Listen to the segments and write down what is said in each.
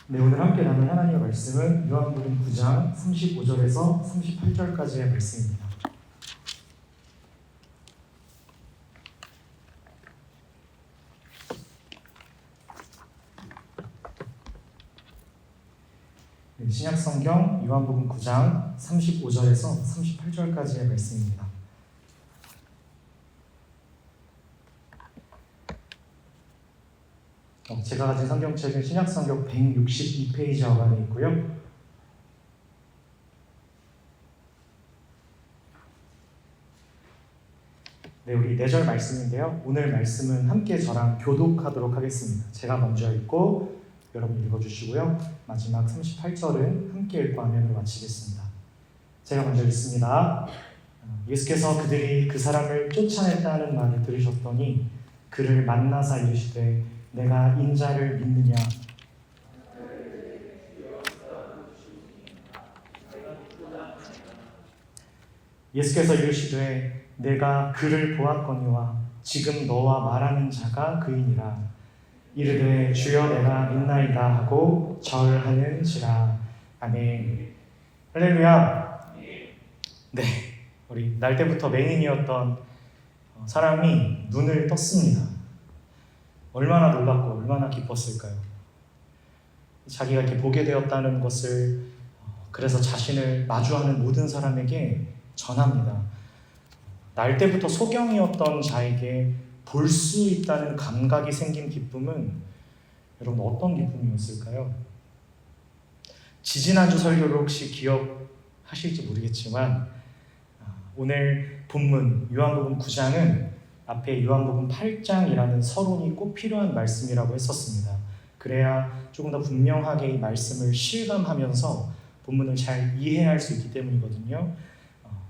네, 오늘 함께 나눌 하나님의 말씀은 요한복음 9장 35절에서 38절까지의 말씀입니다. 네, 신약성경 요한복음 9장 35절에서 38절까지의 말씀입니다. 제가 가진 성경책은 신약성경 162페이지 어간에 있고요. 네, 우리 4절 말씀인데요. 오늘 말씀은 함께 저랑 교독하도록 하겠습니다. 제가 먼저 읽고 여러분 읽어주시고요. 마지막 38절은 함께 읽고 화면으로 마치겠습니다. 제가 먼저 읽습니다. 예수께서 그들이 그 사람을 쫓아냈다는 말을 들으셨더니 그를 만나사 이르시되 내가 인자를 믿느냐? 예수께서 이르시되 내가 그를 보았거니와 지금 너와 말하는 자가 그이니라. 이르되 주여 내가 믿나이다 하고 절하는지라. 아멘. 할렐루야. 네, 우리 날 때부터 맹인이었던 사람이 눈을 떴습니다. 얼마나 놀랍고 얼마나 기뻤을까요? 자기가 이렇게 보게 되었다는 것을 그래서 자신을 마주하는 모든 사람에게 전합니다. 날 때부터 소경이었던 자에게 볼 수 있다는 감각이 생긴 기쁨은 여러분 어떤 기쁨이었을까요? 지지난주 설교를 혹시 기억하실지 모르겠지만 오늘 본문 요한복음 9장은 앞에 요한복음 8장이라는 서론이 꼭 필요한 말씀이라고 했었습니다. 그래야 조금 더 분명하게 이 말씀을 실감하면서 본문을 잘 이해할 수 있기 때문이거든요.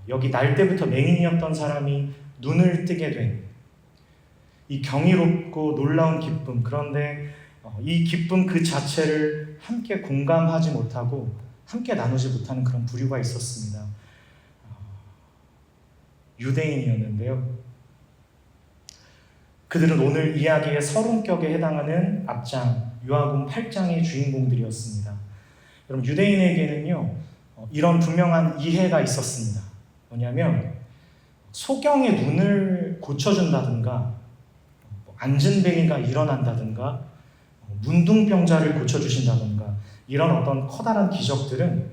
여기 날 때부터 맹인이었던 사람이 눈을 뜨게 된 이 경이롭고 놀라운 기쁨, 그런데 이 기쁨 그 자체를 함께 공감하지 못하고 함께 나누지 못하는 그런 부류가 있었습니다. 유대인이었는데요. 그들은 오늘 이야기의 서론격에 해당하는 앞장 요한복음 8장의 주인공들이었습니다. 여러분 유대인에게는요 이런 분명한 이해가 있었습니다. 뭐냐면 소경의 눈을 고쳐준다든가 안진뱅이가 일어난다든가 문둥병자를 고쳐주신다든가 이런 어떤 커다란 기적들은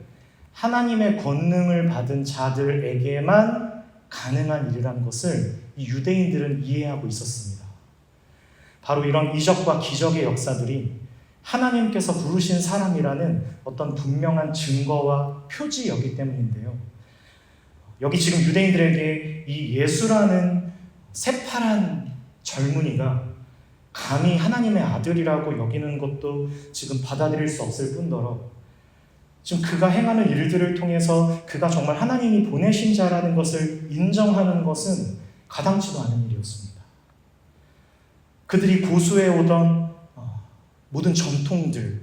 하나님의 권능을 받은 자들에게만 가능한 일이라는 것을 이 유대인들은 이해하고 있었습니다. 바로 이런 이적과 기적의 역사들이 하나님께서 부르신 사람이라는 어떤 분명한 증거와 표지였기 때문인데요. 여기 지금 유대인들에게 이 예수라는 새파란 젊은이가 감히 하나님의 아들이라고 여기는 것도 지금 받아들일 수 없을 뿐더러 지금 그가 행하는 일들을 통해서 그가 정말 하나님이 보내신 자라는 것을 인정하는 것은 가당치도 않은 일이었습니다. 그들이 고수해오던 모든 전통들,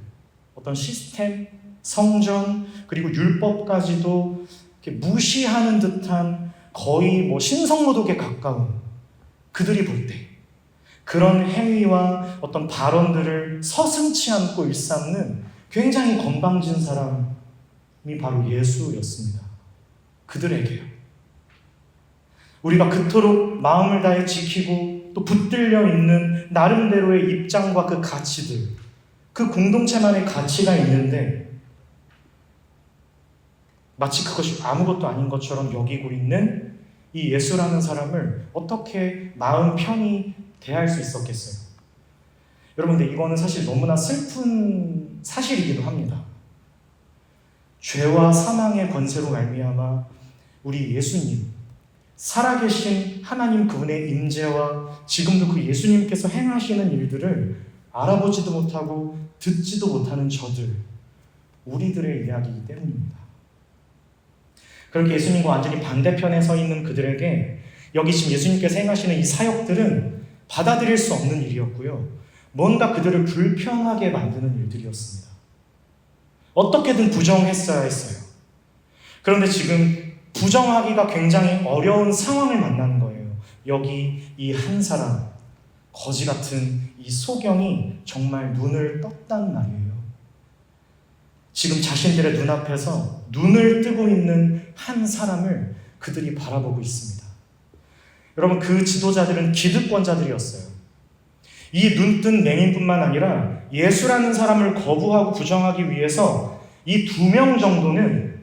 어떤 시스템, 성전, 그리고 율법까지도 이렇게 무시하는 듯한 거의 신성모독에 가까운 그들이 볼 때 그런 행위와 어떤 발언들을 서슴지 않고 일삼는 굉장히 건방진 사람이 바로 예수였습니다. 그들에게요. 우리가 그토록 마음을 다해 지키고 또 붙들려 있는 나름대로의 입장과 그 가치들, 그 공동체만의 가치가 있는데 마치 그것이 아무것도 아닌 것처럼 여기고 있는 이 예수라는 사람을 어떻게 마음 편히 대할 수 있었겠어요? 여러분, 근데 이거는 사실 너무나 슬픈 사실이기도 합니다. 죄와 사망의 권세로 말미암아 우리 예수님, 살아계신 하나님 그분의 임재와 지금도 그 예수님께서 행하시는 일들을 알아보지도 못하고 듣지도 못하는 저들, 우리들의 이야기이기 때문입니다. 그렇게 예수님과 완전히 반대편에 서 있는 그들에게 여기 지금 예수님께서 행하시는 이 사역들은 받아들일 수 없는 일이었고요. 뭔가 그들을 불편하게 만드는 일들이었습니다. 어떻게든 부정했어야 했어요. 그런데 지금 부정하기가 굉장히 어려운 상황을 만나는 거예요. 여기 이 한 사람, 거지 같은 이 소경이 정말 눈을 떴단 말이에요. 지금 자신들의 눈앞에서 눈을 뜨고 있는 한 사람을 그들이 바라보고 있습니다. 여러분, 그 지도자들은 기득권자들이었어요. 이 눈뜬 맹인뿐만 아니라 예수라는 사람을 거부하고 부정하기 위해서 이 2명 정도는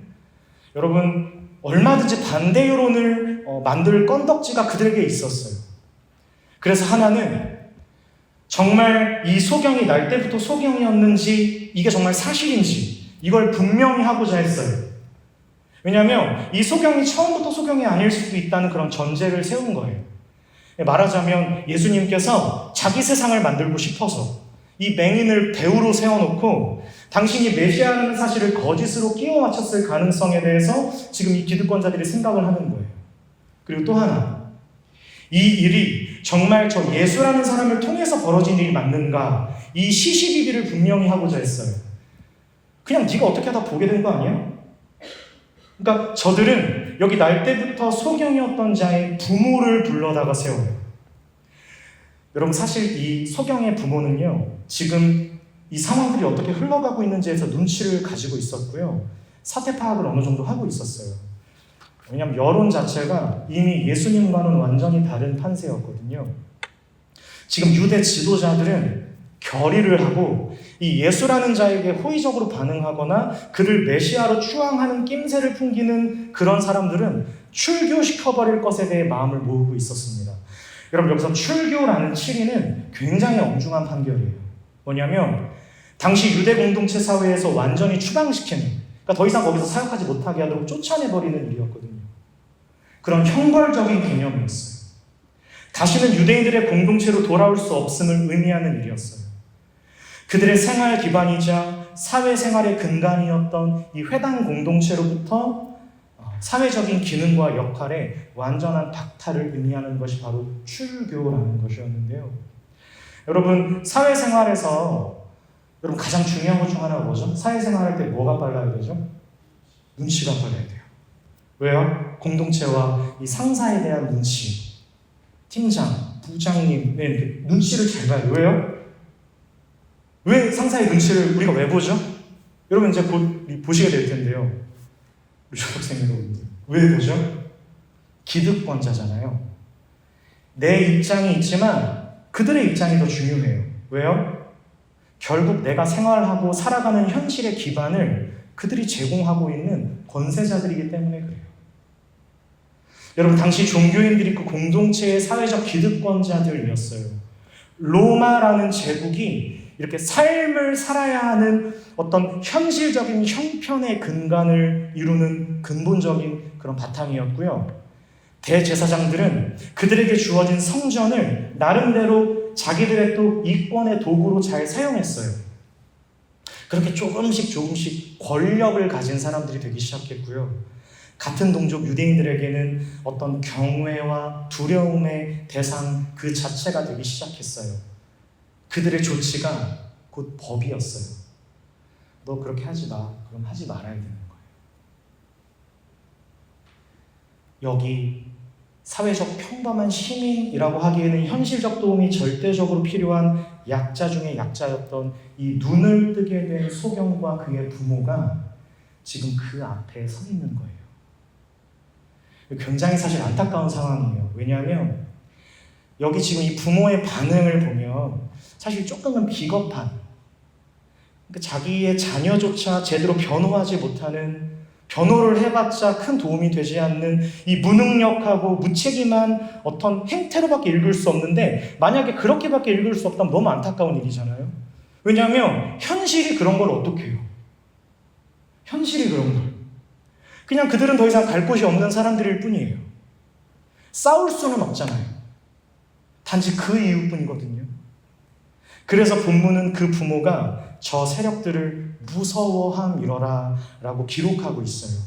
여러분 얼마든지 반대 여론을 만들 건덕지가 그들에게 있었어요. 그래서 하나는 정말 이 소경이 날 때부터 소경이었는지 이게 정말 사실인지 이걸 분명히 하고자 했어요. 왜냐하면 이 소경이 처음부터 소경이 아닐 수도 있다는 그런 전제를 세운 거예요. 말하자면 예수님께서 자기 세상을 만들고 싶어서 이 맹인을 배우로 세워놓고 당신이 메시아라는 사실을 거짓으로 끼워 맞췄을 가능성에 대해서 지금 이 기득권자들이 생각을 하는 거예요. 그리고 또 하나, 이 일이 정말 저 예수라는 사람을 통해서 벌어진 일이 맞는가, 이 시시비비를 분명히 하고자 했어요. 그냥 네가 어떻게 하다 보게 된 거 아니야? 그러니까 저들은 여기 날 때부터 소경이었던 자의 부모를 불러다가 세워요. 여러분, 사실 이 소경의 부모는요, 지금 이 상황들이 어떻게 흘러가고 있는지에서 눈치를 가지고 있었고요, 사태 파악을 어느 정도 하고 있었어요. 왜냐하면 여론 자체가 이미 예수님과는 완전히 다른 판세였거든요. 지금 유대 지도자들은 결의를 하고 이 예수라는 자에게 호의적으로 반응하거나 그를 메시아로 추앙하는 낌새를 풍기는 그런 사람들은 출교시켜버릴 것에 대해 마음을 모으고 있었습니다. 여러분, 여기서 출교라는 칠의는 굉장히 엄중한 판결이에요. 뭐냐면 당시 유대 공동체 사회에서 완전히 추방시키는, 그러니까 더 이상 거기서 사역하지 못하게 하도록 쫓아내버리는 일이었거든요. 그런 형벌적인 개념이었어요. 다시는 유대인들의 공동체로 돌아올 수 없음을 의미하는 일이었어요. 그들의 생활 기반이자 사회생활의 근간이었던 이 회당 공동체로부터 사회적인 기능과 역할의 완전한 박탈을 의미하는 것이 바로 출교라는 것이었는데요. 여러분, 사회생활에서 여러분 가장 중요한 것 중 하나가 뭐죠? 사회생활할 때 뭐가 빨라야 되죠? 눈치가 빨라야 돼요. 왜요? 공동체와 이 상사에 대한 눈치, 팀장, 부장님의 눈치를 잘 봐요. 왜요? 왜 상사의 눈치를 우리가 왜 보죠? 여러분 이제 곧 보시게 될 텐데요. 우리 졸업생 여러분들. 왜 보죠? 기득권자잖아요. 내 입장이 있지만 그들의 입장이 더 중요해요. 왜요? 결국 내가 생활하고 살아가는 현실의 기반을 그들이 제공하고 있는 권세자들이기 때문에 그래요. 여러분, 당시 종교인들이 그 공동체의 사회적 기득권자들이었어요. 로마라는 제국이 이렇게 삶을 살아야 하는 어떤 현실적인 형편의 근간을 이루는 근본적인 그런 바탕이었고요. 대제사장들은 그들에게 주어진 성전을 나름대로 자기들의 또 이권의 도구로 잘 사용했어요. 그렇게 조금씩 권력을 가진 사람들이 되기 시작했고요. 같은 동족 유대인들에게는 어떤 경외와 두려움의 대상 그 자체가 되기 시작했어요. 그들의 조치가 곧 법이었어요. 너 그렇게 하지 마. 그럼 하지 말아야 되는 거예요. 여기 사회적 평범한 시민이라고 하기에는 현실적 도움이 절대적으로 필요한 약자 중에 약자였던 이 눈을 뜨게 된 소경과 그의 부모가 지금 그 앞에 서 있는 거예요. 굉장히 사실 안타까운 상황이에요. 왜냐하면 여기 지금 이 부모의 반응을 보면 사실 조금은 비겁한, 그러니까 자기의 자녀조차 제대로 변호하지 못하는, 변호를 해봤자 큰 도움이 되지 않는 이 무능력하고 무책임한 어떤 행태로밖에 읽을 수 없는데, 만약에 그렇게밖에 읽을 수 없다면 너무 안타까운 일이잖아요. 왜냐하면 현실이 그런 걸 어떻게 해요? 현실이 그런 걸. 그냥 그들은 더 이상 갈 곳이 없는 사람들일 뿐이에요. 싸울 수는 없잖아요. 단지 그 이유뿐이거든요. 그래서 본문은 그 부모가 저 세력들을 무서워함이러라 라고 기록하고 있어요.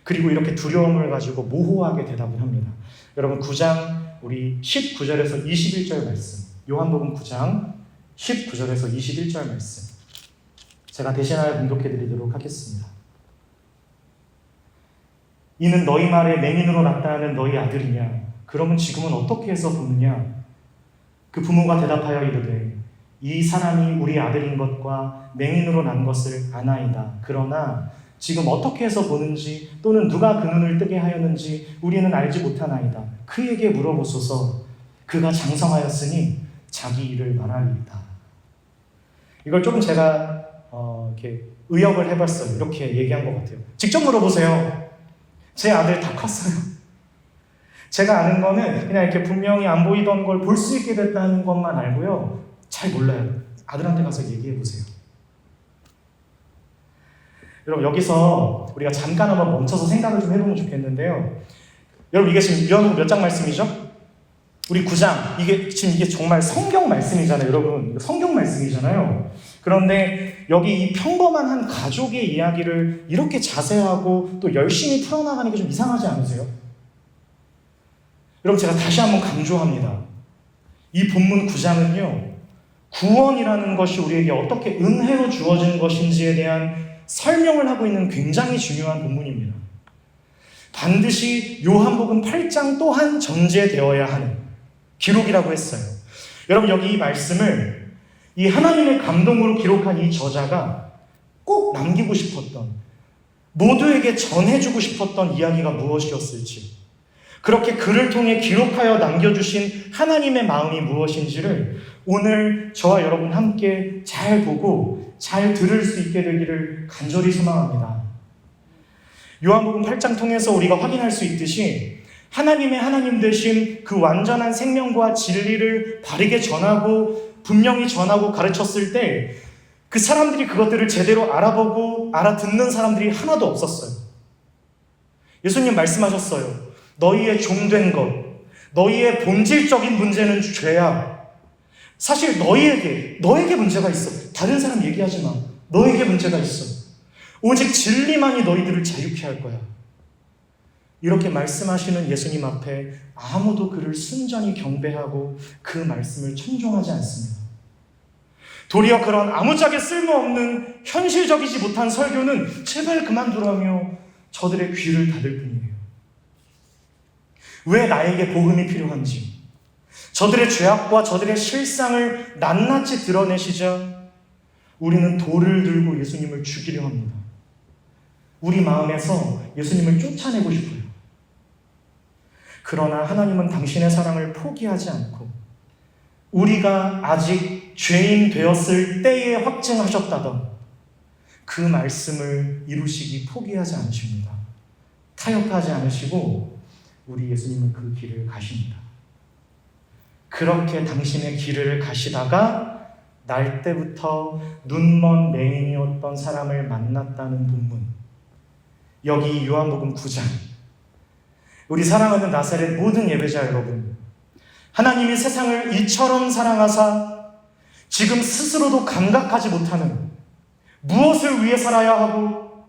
그리고 이렇게 두려움을 가지고 모호하게 대답을 합니다. 여러분 9장 우리 19절에서 21절 말씀, 요한복음 9장 19절에서 21절 말씀 제가 대신하여 봉독해 드리도록 하겠습니다. 이는 너희 말에 맹인으로 나타나는 너희 아들이냐? 그러면 지금은 어떻게 해서 보느냐? 그 부모가 대답하여 이르되 이 사람이 우리 아들인 것과 맹인으로 난 것을 아나이다. 그러나 지금 어떻게 해서 보는지 또는 누가 그 눈을 뜨게 하였는지 우리는 알지 못하나이다. 그에게 물어보소서. 그가 장성하였으니 자기 일을 말하리이다. 이걸 조금 제가 이렇게 의역을 해봤어요. 이렇게 얘기한 것 같아요. 직접 물어보세요. 제 아들 다 컸어요. 제가 아는 거는 그냥 이렇게 분명히 안 보이던 걸 볼 수 있게 됐다는 것만 알고요. 잘 몰라요. 아들한테 가서 얘기해 보세요. 여러분, 여기서 우리가 잠깐 한번 멈춰서 생각을 좀 해보면 좋겠는데요. 여러분, 이게 지금 요한복음 몇 장 말씀이죠? 우리 9장. 이게 정말 성경 말씀이잖아요, 여러분. 성경 말씀이잖아요. 그런데 여기 이 평범한 한 가족의 이야기를 이렇게 자세하고 또 열심히 풀어나가는 게 좀 이상하지 않으세요? 여러분, 제가 다시 한번 강조합니다. 이 본문 9장은요, 구원이라는 것이 우리에게 어떻게 은혜로 주어진 것인지에 대한 설명을 하고 있는 굉장히 중요한 본문입니다. 반드시 요한복음 8장 또한 전제되어야 하는 기록이라고 했어요. 여러분, 여기 이 말씀을 이 하나님의 감동으로 기록한 이 저자가 꼭 남기고 싶었던, 모두에게 전해주고 싶었던 이야기가 무엇이었을지, 그렇게 글을 통해 기록하여 남겨주신 하나님의 마음이 무엇인지를 오늘 저와 여러분 함께 잘 보고 잘 들을 수 있게 되기를 간절히 소망합니다. 요한복음 8장 통해서 우리가 확인할 수 있듯이 하나님의 하나님 되신 그 완전한 생명과 진리를 바르게 전하고 분명히 전하고 가르쳤을 때 그 사람들이 그것들을 제대로 알아보고 알아듣는 사람들이 하나도 없었어요. 예수님 말씀하셨어요. 너희의 종된 것, 너희의 본질적인 문제는 죄야. 사실 너에게 문제가 있어. 다른 사람 얘기하지 마. 너에게 문제가 있어. 오직 진리만이 너희들을 자유케 할 거야. 이렇게 말씀하시는 예수님 앞에 아무도 그를 순전히 경배하고 그 말씀을 청종하지 않습니다. 도리어 그런 아무짝에 쓸모없는 현실적이지 못한 설교는 제발 그만두라며 저들의 귀를 닫을 뿐이에요. 왜 나에게 복음이 필요한지, 저들의 죄악과 저들의 실상을 낱낱이 드러내시자 우리는 돌을 들고 예수님을 죽이려 합니다. 우리 마음에서 예수님을 쫓아내고 싶어요. 그러나 하나님은 당신의 사랑을 포기하지 않고 우리가 아직 죄인 되었을 때에 확증하셨다던 그 말씀을 이루시기 포기하지 않으십니다. 타협하지 않으시고 우리 예수님은 그 길을 가십니다. 그렇게 당신의 길을 가시다가 날 때부터 눈먼 맹인이었던 사람을 만났다는 본문. 여기 요한복음 9장. 우리 사랑하는 나사렛 모든 예배자 여러분, 하나님이 세상을 이처럼 사랑하사 지금 스스로도 감각하지 못하는 무엇을 위해 살아야 하고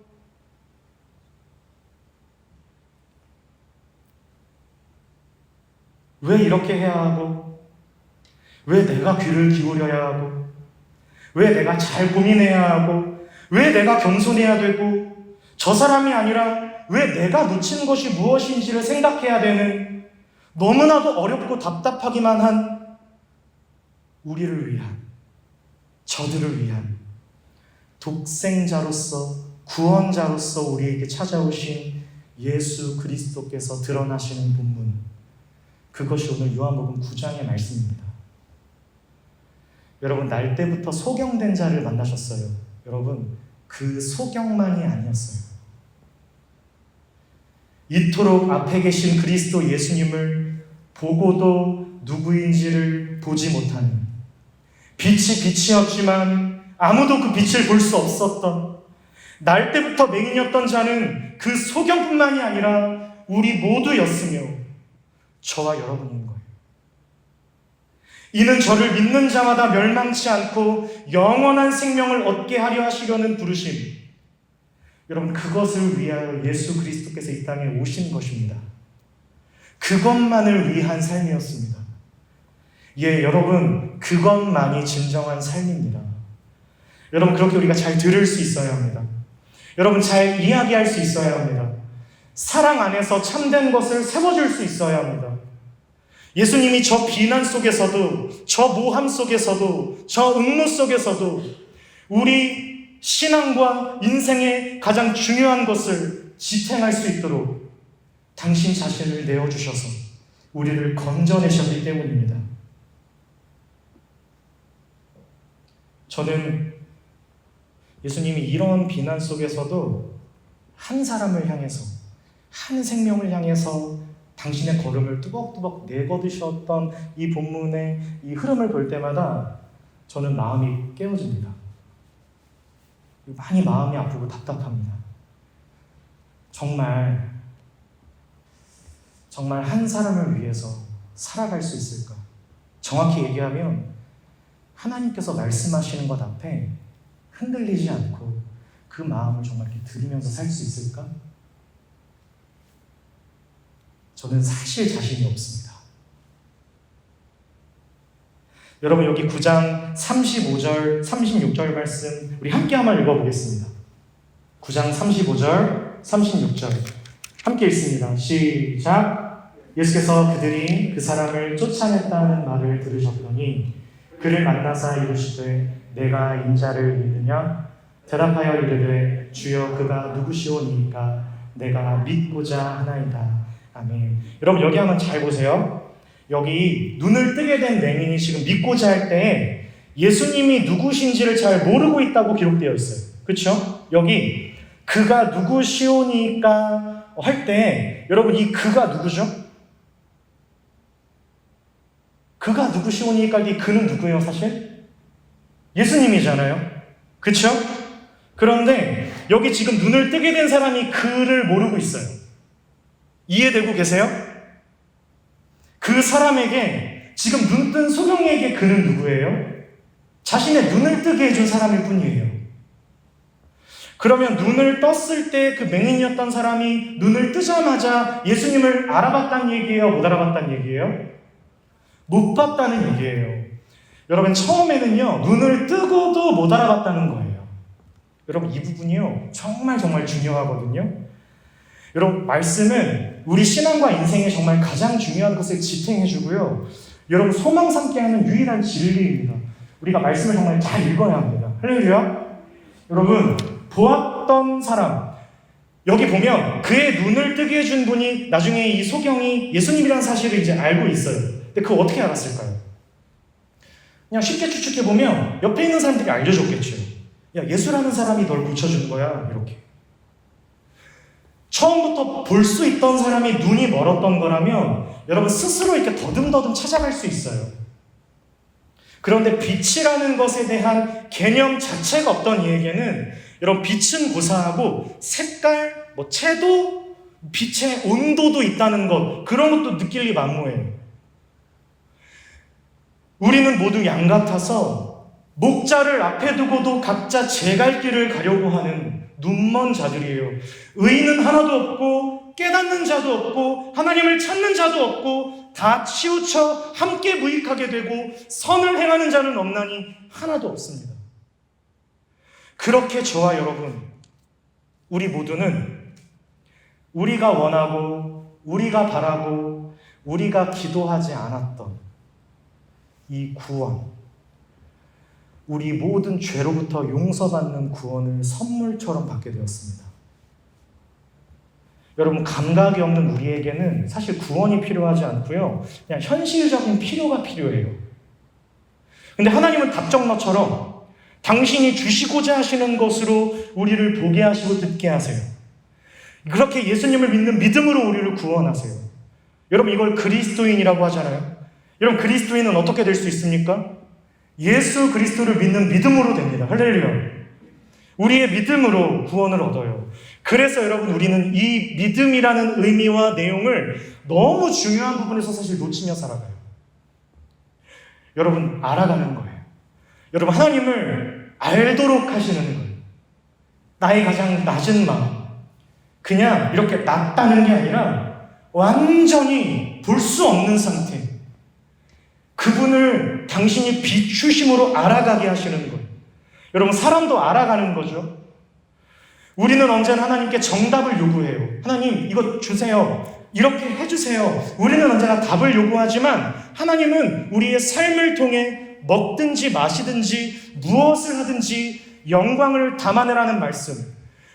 왜 이렇게 해야 하고 왜 내가 귀를 기울여야 하고 왜 내가 잘 고민해야 하고 왜 내가 겸손해야 되고 저 사람이 아니라 왜 내가 놓친 것이 무엇인지를 생각해야 되는 너무나도 어렵고 답답하기만 한 우리를 위한, 저들을 위한 독생자로서 구원자로서 우리에게 찾아오신 예수 그리스도께서 드러나시는 본문, 그것이 오늘 요한복음 9장의 말씀입니다. 여러분, 날 때부터 소경된 자를 만나셨어요. 여러분, 그 소경만이 아니었어요. 이토록 앞에 계신 그리스도 예수님을 보고도 누구인지를 보지 못하는, 빛이 빛이었지만 아무도 그 빛을 볼 수 없었던, 날 때부터 맹인이었던 자는 그 소경뿐만이 아니라 우리 모두였으며 저와 여러분인 거예요. 이는 저를 믿는 자마다 멸망치 않고 영원한 생명을 얻게 하려 하시려는 부르심. 여러분, 그것을 위하여 예수 그리스도께서 이 땅에 오신 것입니다. 그것만을 위한 삶이었습니다. 예, 여러분, 그것만이 진정한 삶입니다. 여러분, 그렇게 우리가 잘 들을 수 있어야 합니다. 여러분, 잘 이야기할 수 있어야 합니다. 사랑 안에서 참된 것을 세워줄 수 있어야 합니다. 예수님이 저 비난 속에서도, 저 모함 속에서도, 저 응모 속에서도 우리 신앙과 인생의 가장 중요한 것을 지탱할 수 있도록 당신 자신을 내어주셔서 우리를 건져내셨기 때문입니다. 저는 예수님이 이런 비난 속에서도 한 사람을 향해서, 한 생명을 향해서 당신의 걸음을 뚜벅뚜벅 내걷으셨던 이 본문의 이 흐름을 볼 때마다 저는 마음이 깨어집니다. 많이 마음이 아프고 답답합니다. 정말 한 사람을 위해서 살아갈 수 있을까? 정확히 얘기하면 하나님께서 말씀하시는 것 앞에 흔들리지 않고 그 마음을 정말 이렇게 들으면서 살 수 있을까? 저는 사실 자신이 없습니다. 여러분, 여기 9장 35절, 36절 말씀 우리 함께 한번 읽어보겠습니다. 9장 35절, 36절 함께 읽습니다. 시작! 예수께서 그들이 그 사람을 쫓아냈다는 말을 들으셨더니 그를 만나사 이르시되 내가 인자를 믿느냐? 대답하여 이르되 주여 그가 누구시오니이까 내가 믿고자 하나이다. 아멘. 여러분, 여기 한번 잘 보세요. 여기 눈을 뜨게 된 맹인이 지금 믿고자 할 때 예수님이 누구신지를 잘 모르고 있다고 기록되어 있어요. 그렇죠? 여기 그가 누구시오니까 할 때 여러분, 이 그가 누구죠? 그가 누구시오니까 이 그는 누구예요? 사실 예수님이잖아요. 그렇죠? 그런데 여기 지금 눈을 뜨게 된 사람이 그를 모르고 있어요. 이해되고 계세요? 그 사람에게, 지금 눈 뜬 소경이에게 그는 누구예요? 자신의 눈을 뜨게 해준 사람일 뿐이에요. 그러면 눈을 떴을 때 그 맹인이었던 사람이 눈을 뜨자마자 예수님을 알아봤다는 얘기예요? 못 알아봤다는 얘기예요? 못 봤다는 얘기예요. 여러분, 처음에는요, 눈을 뜨고도 못 알아봤다는 거예요. 여러분, 이 부분이요, 정말 중요하거든요. 여러분, 말씀은 우리 신앙과 인생에 정말 가장 중요한 것을 지탱해주고요. 여러분, 소망 삼게 하는 유일한 진리입니다. 우리가 말씀을 정말 잘 읽어야 합니다. 할렐루야. 여러분, 보았던 사람, 여기 보면 그의 눈을 뜨게 해준 분이 나중에 이 소경이 예수님이라는 사실을 이제 알고 있어요. 근데 그거 어떻게 알았을까요? 그냥 쉽게 추측해보면 옆에 있는 사람들이 알려줬겠죠. 야, 예수라는 사람이 널 고쳐준 거야. 이렇게. 처음부터 볼 수 있던 사람이 눈이 멀었던 거라면 여러분 스스로 이렇게 더듬더듬 찾아갈 수 있어요. 그런데 빛이라는 것에 대한 개념 자체가 없던 이에게는 여러분, 빛은 고사하고 색깔, 채도, 빛의 온도도 있다는 것, 그런 것도 느낄 리 만무해요. 우리는 모두 양 같아서 목자를 앞에 두고도 각자 제 갈 길을 가려고 하는 눈먼 자들이에요. 의인은 하나도 없고 깨닫는 자도 없고 하나님을 찾는 자도 없고 다 치우쳐 함께 무익하게 되고 선을 행하는 자는 없나니 하나도 없습니다. 그렇게 저와 여러분, 우리 모두는 우리가 원하고 우리가 바라고 우리가 기도하지 않았던 이 구원, 우리 모든 죄로부터 용서받는 구원을 선물처럼 받게 되었습니다. 여러분, 감각이 없는 우리에게는 사실 구원이 필요하지 않고요, 그냥 현실적인 필요가 필요해요. 근데 하나님은 답정너처럼 당신이 주시고자 하시는 것으로 우리를 보게 하시고 듣게 하세요. 그렇게 예수님을 믿는 믿음으로 우리를 구원하세요. 여러분, 이걸 그리스도인이라고 하잖아요. 여러분, 그리스도인은 어떻게 될 수 있습니까? 예수 그리스도를 믿는 믿음으로 됩니다. 할렐루야. 우리의 믿음으로 구원을 얻어요. 그래서 여러분, 우리는 이 믿음이라는 의미와 내용을 너무 중요한 부분에서 사실 놓치며 살아가요. 여러분, 알아가는 거예요. 여러분, 하나님을 알도록 하시는 거예요. 나의 가장 낮은 마음, 그냥 이렇게 낮다는 게 아니라 완전히 볼 수 없는 상태, 그분을 당신이 비추심으로 알아가게 하시는 거예요. 여러분, 사람도 알아가는 거죠. 우리는 언제나 하나님께 정답을 요구해요. 하나님, 이거 주세요. 이렇게 해주세요. 우리는 언제나 답을 요구하지만 하나님은 우리의 삶을 통해 먹든지 마시든지 무엇을 하든지 영광을 담아내라는 말씀,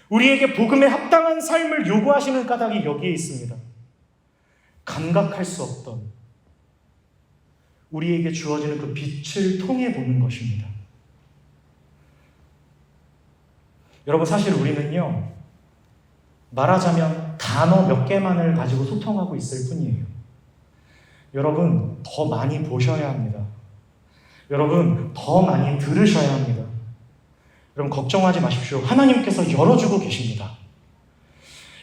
우리에게 복음에 합당한 삶을 요구하시는 까닭이 여기에 있습니다. 감각할 수 없던 우리에게 주어지는 그 빛을 통해 보는 것입니다. 여러분, 사실 우리는요, 말하자면 단어 몇 개만을 가지고 소통하고 있을 뿐이에요. 여러분, 더 많이 보셔야 합니다. 여러분, 더 많이 들으셔야 합니다. 여러분, 걱정하지 마십시오. 하나님께서 열어주고 계십니다.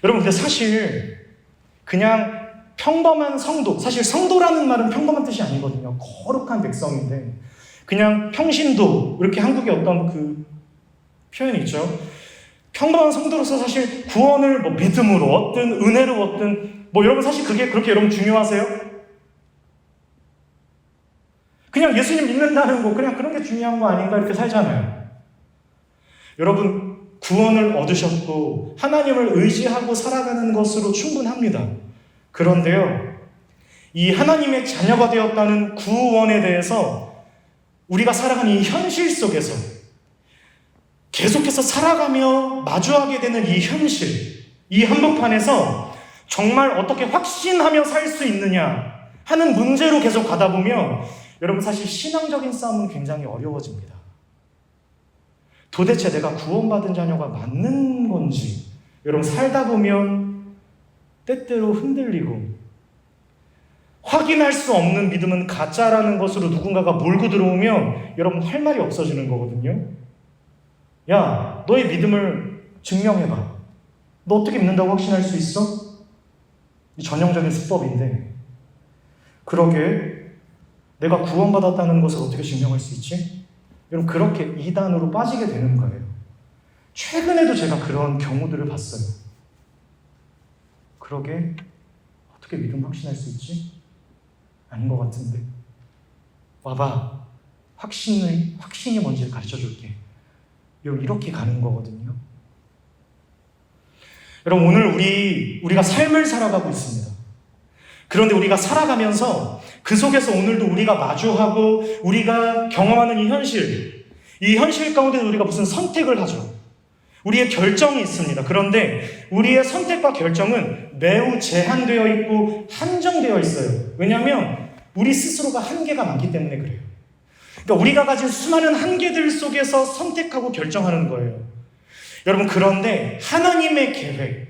여러분, 근데 사실 그냥 평범한 성도, 사실 성도라는 말은 평범한 뜻이 아니거든요. 거룩한 백성인데 그냥 평신도, 이렇게 한국에 어떤 그 표현이 있죠. 평범한 성도로서 사실 구원을 뭐 믿음으로 얻든 은혜로 얻든 뭐 여러분, 사실 그게 그렇게 여러분 중요하세요? 그냥 예수님 믿는다는 거, 그냥 그런 게 중요한 거 아닌가, 이렇게 살잖아요. 여러분, 구원을 얻으셨고 하나님을 의지하고 살아가는 것으로 충분합니다. 그런데요, 이 하나님의 자녀가 되었다는 구원에 대해서 우리가 살아가는 이 현실 속에서 계속해서 살아가며 마주하게 되는 이 현실, 이 한복판에서 정말 어떻게 확신하며 살 수 있느냐 하는 문제로 계속 가다 보면 여러분, 사실 신앙적인 싸움은 굉장히 어려워집니다. 도대체 내가 구원받은 자녀가 맞는 건지, 여러분, 살다 보면 때때로 흔들리고, 확인할 수 없는 믿음은 가짜라는 것으로 누군가가 몰고 들어오면 여러분, 할 말이 없어지는 거거든요. 야, 너의 믿음을 증명해봐. 너 어떻게 믿는다고 확신할 수 있어? 이 전형적인 수법인데, 그러게 내가 구원받았다는 것을 어떻게 증명할 수 있지? 여러분, 그렇게 이단으로 빠지게 되는 거예요. 최근에도 제가 그런 경우들을 봤어요. 그러게 어떻게 믿음 확신할 수 있지? 아닌 것 같은데. 와봐, 확신이 뭔지 가르쳐 줄게. 여러분, 이렇게 가는 거거든요. 여러분, 오늘 우리가 삶을 살아가고 있습니다. 그런데 우리가 살아가면서 그 속에서 오늘도 우리가 마주하고 우리가 경험하는 이 현실 가운데 우리가 무슨 선택을 하죠. 우리의 결정이 있습니다. 그런데 우리의 선택과 결정은 매우 제한되어 있고 한정되어 있어요. 왜냐하면 우리 스스로가 한계가 많기 때문에 그래요. 그러니까 우리가 가진 수많은 한계들 속에서 선택하고 결정하는 거예요. 여러분, 그런데 하나님의 계획,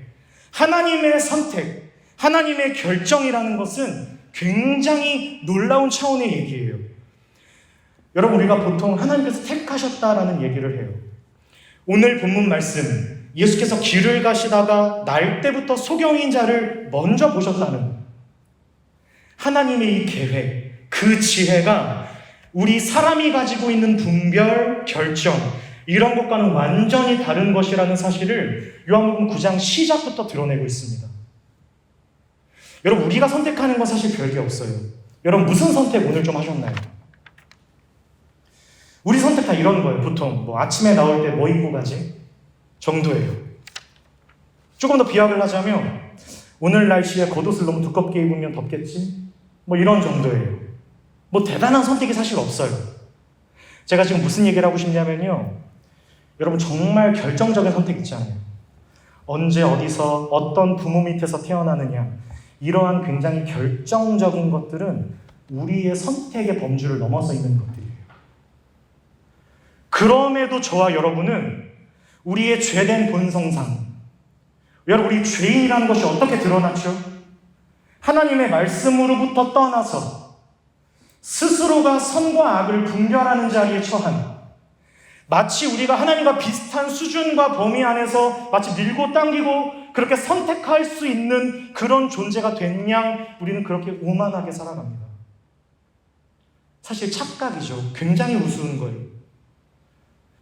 하나님의 선택, 하나님의 결정이라는 것은 굉장히 놀라운 차원의 얘기예요. 여러분, 우리가 보통 하나님께서 택하셨다라는 얘기를 해요. 오늘 본문 말씀, 예수께서 길을 가시다가 날 때부터 소경인 자를 먼저 보셨다는 하나님의 이 계획, 그 지혜가 우리 사람이 가지고 있는 분별, 결정, 이런 것과는 완전히 다른 것이라는 사실을 요한복음 9장 시작부터 드러내고 있습니다. 여러분, 우리가 선택하는 건 사실 별게 없어요. 여러분, 무슨 선택 오늘 좀 하셨나요? 우리 선택 다 이런 거예요. 보통 뭐 아침에 나올 때 뭐 입고 가지? 정도예요. 조금 더 비약을 하자면 오늘 날씨에 겉옷을 너무 두껍게 입으면 덥겠지? 뭐 이런 정도예요. 뭐 대단한 선택이 사실 없어요. 제가 지금 무슨 얘기를 하고 싶냐면요, 여러분, 정말 결정적인 선택 있잖아요. 언제 어디서 어떤 부모 밑에서 태어나느냐, 이러한 굉장히 결정적인 것들은 우리의 선택의 범주를 넘어서 있는 것들이에요. 그럼에도 저와 여러분은 우리의 죄된 본성상, 여러분, 우리 죄인이라는 것이 어떻게 드러났죠? 하나님의 말씀으로부터 떠나서 스스로가 선과 악을 분별하는 자리에 처한, 마치 우리가 하나님과 비슷한 수준과 범위 안에서 마치 밀고 당기고 그렇게 선택할 수 있는 그런 존재가 된 양 우리는 그렇게 오만하게 살아갑니다. 사실 착각이죠. 굉장히 우스운 거예요.